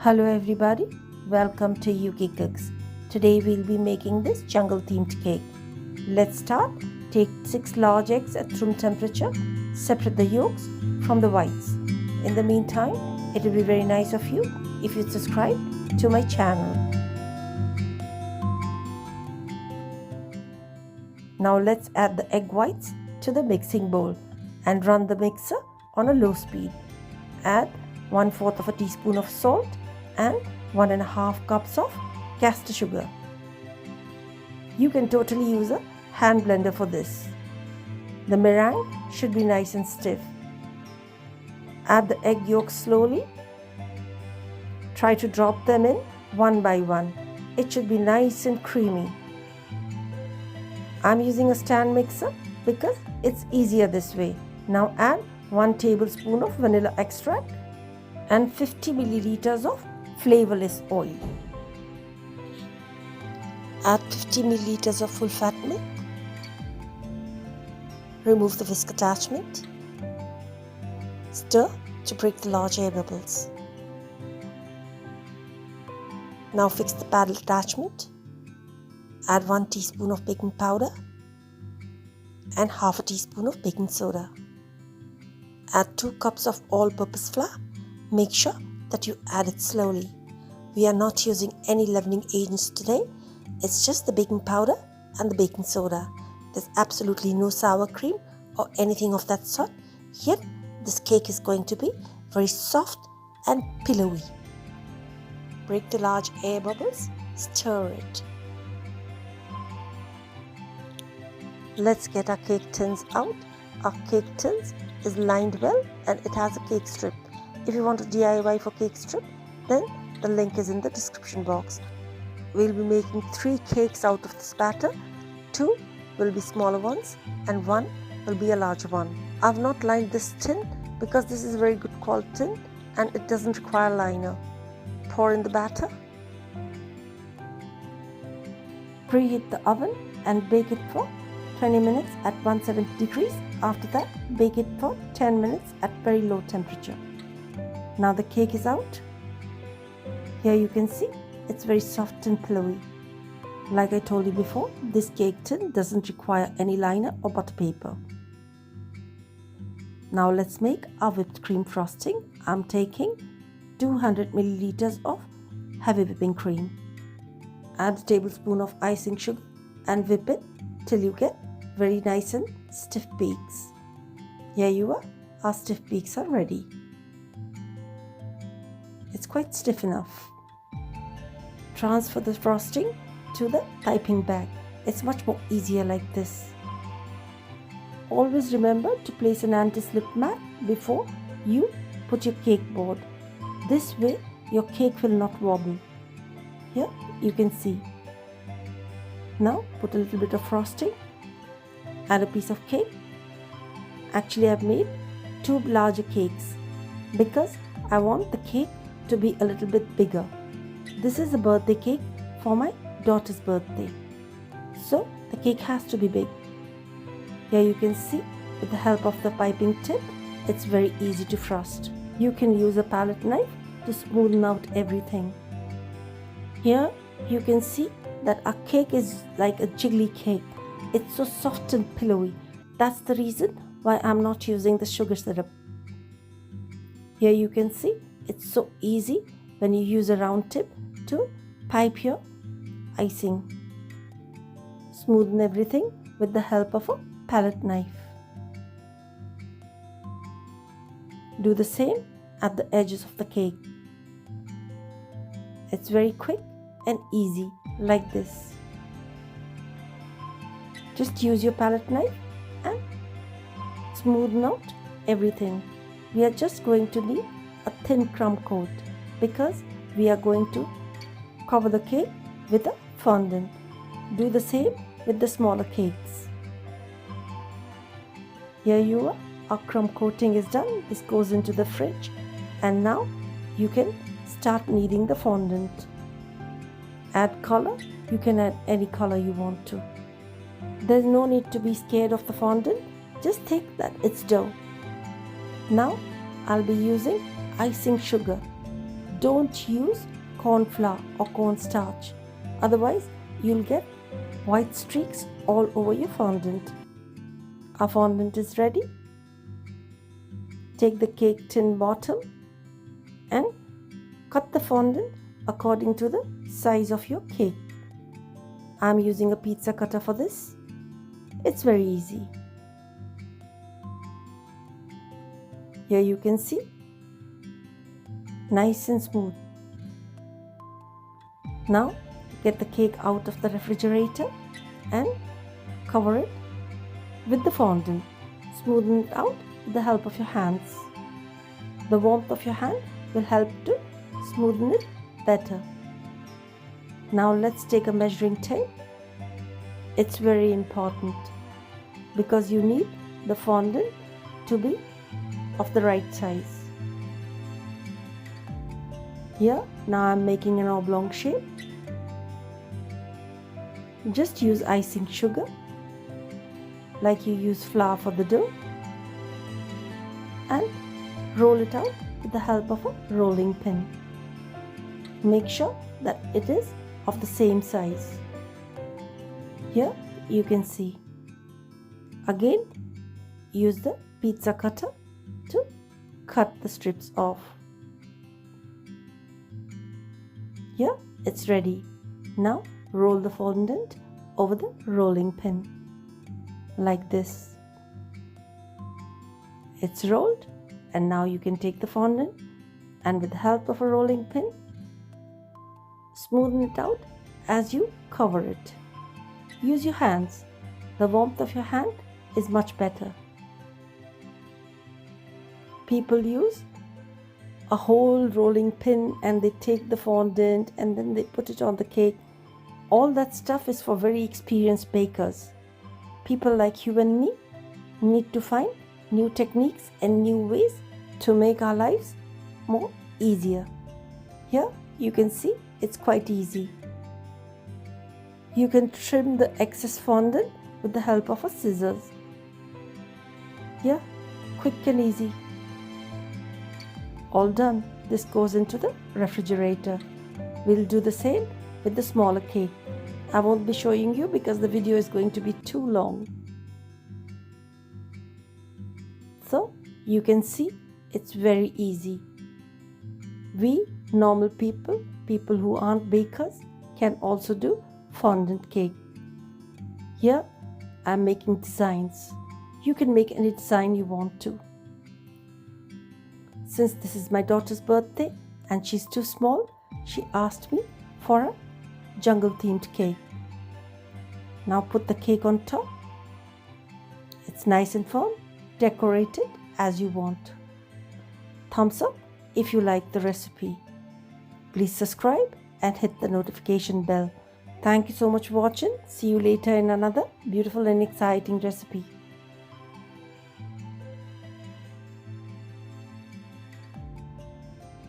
Hello everybody, welcome to UK Cooks. Today we'll be making this jungle themed cake. Let's start. Take 6 large eggs at room temperature. Separate the yolks from the whites. In the meantime, it will be very nice of you if you subscribe to my channel. Now let's add the egg whites to the mixing bowl and run the mixer on a low speed. Add 1/4 teaspoon of salt and 1.5 cups of caster sugar. You can totally use a hand blender for this. The meringue should be nice and stiff. Add the egg yolks slowly. Try to drop them in one by one. It should be nice and creamy. I'm using a stand mixer because it's easier this way. Now add 1 tablespoon of vanilla extract and 50 milliliters of flavorless oil. Add 50 milliliters of full fat milk. Remove the whisk attachment. Stir to break the large air bubbles. Now fix the paddle attachment. Add 1 teaspoon of baking powder and half a teaspoon of baking soda. Add 2 cups of all-purpose flour. Make sure that you add it slowly. We are not using any leavening agents today. It's just the baking powder and the baking soda. There's absolutely no sour cream or anything of that sort. Yet this cake is going to be very soft and pillowy. Break the large air bubbles. Stir it. Let's get our cake tins out. Our cake tins is lined well and it has a cake strip. If you want to DIY for cake strip, then the link is in the description box. We'll be making 3 cakes out of this batter. 2 will be smaller ones and 1 will be a larger one. I've not lined this tin because this is a very good quality tin and it doesn't require liner. Pour in the batter. Preheat the oven and bake it for 20 minutes at 170 degrees. After that, bake it for 10 minutes at very low temperature. Now the cake is out. Here you can see it's very soft and pillowy. Like I told you before, this cake tin doesn't require any liner or butter paper. Now let's make our whipped cream frosting. I'm taking 200 milliliters of heavy whipping cream. Add a tablespoon of icing sugar and whip it till you get very nice and stiff peaks. Here you are, our stiff peaks are ready. It's quite stiff enough. Transfer the frosting to the piping bag. It's much more easier like this. Always remember to place an anti-slip mat before you put your cake board. This way your cake will not wobble. Here you can see. Now put a little bit of frosting. Add a piece of cake. Actually I've made 2 larger cakes because I want the cake to be a little bit bigger. This is a birthday cake for my daughter's birthday. So the cake has to be big. Here you can see with the help of the piping tip, it's very easy to frost. You can use a palette knife to smoothen out everything. Here you can see that our cake is like a jiggly cake. It's so soft and pillowy. That's the reason why I'm not using the sugar syrup. Here you can see it's so easy when you use a round tip to pipe your icing. Smoothen everything with the help of a palette knife. Do the same at the edges of the cake. It's very quick and easy like this. Just use your palette knife and smoothen out everything. We are just going to need a thin crumb coat because we are going to cover the cake with a fondant. Do the same with the smaller cakes. Here you are, our crumb coating is done. This goes into the fridge and now you can start kneading the fondant. Add color, you can add any color you want to. There's no need to be scared of the fondant, just think that it's dough. Now I'll be using icing sugar. Don't use corn flour or cornstarch, otherwise you'll get white streaks all over your fondant. Our fondant is ready. Take the cake tin bottom and cut the fondant according to the size of your cake. I'm using a pizza cutter for this. It's very easy. Here you can see, nice and smooth. Now get the cake out of the refrigerator and cover it with the fondant. Smoothen it out with the help of your hands. The warmth of your hand will help to smoothen it better. Now let's take a measuring tape. It's very important because you need the fondant to be of the right size. Here, now I'm making an oblong shape. Just use icing sugar like you use flour for the dough and roll it out with the help of a rolling pin. Make sure that it is of the same size. Here you can see. Again, use the pizza cutter to cut the strips off. Here it's ready. Now roll the fondant over the rolling pin like this. It's rolled, and now you can take the fondant and with the help of a rolling pin smoothen it out as you cover it. Use your hands. The warmth of your hand is much better. People use a whole rolling pin and they take the fondant and then they put it on the cake. All that stuff is for very experienced bakers. People like you and me need to find new techniques and new ways to make our lives more easier. Here you can see it's quite easy. You can trim the excess fondant with the help of a scissors. Here, quick and easy. All done. This goes into the refrigerator. We'll do the same with the smaller cake. I won't be showing you because the video is going to be too long. So you can see it's very easy. We normal people who aren't bakers, can also do fondant cake. Here I'm making designs. You can make any design you want to. Since this is my daughter's birthday and she's too small, she asked me for a jungle themed cake. Now put the cake on top. It's nice and firm. Decorate it as you want. Thumbs up if you like the recipe. Please subscribe and hit the notification bell. Thank you so much for watching. See you later in another beautiful and exciting recipe.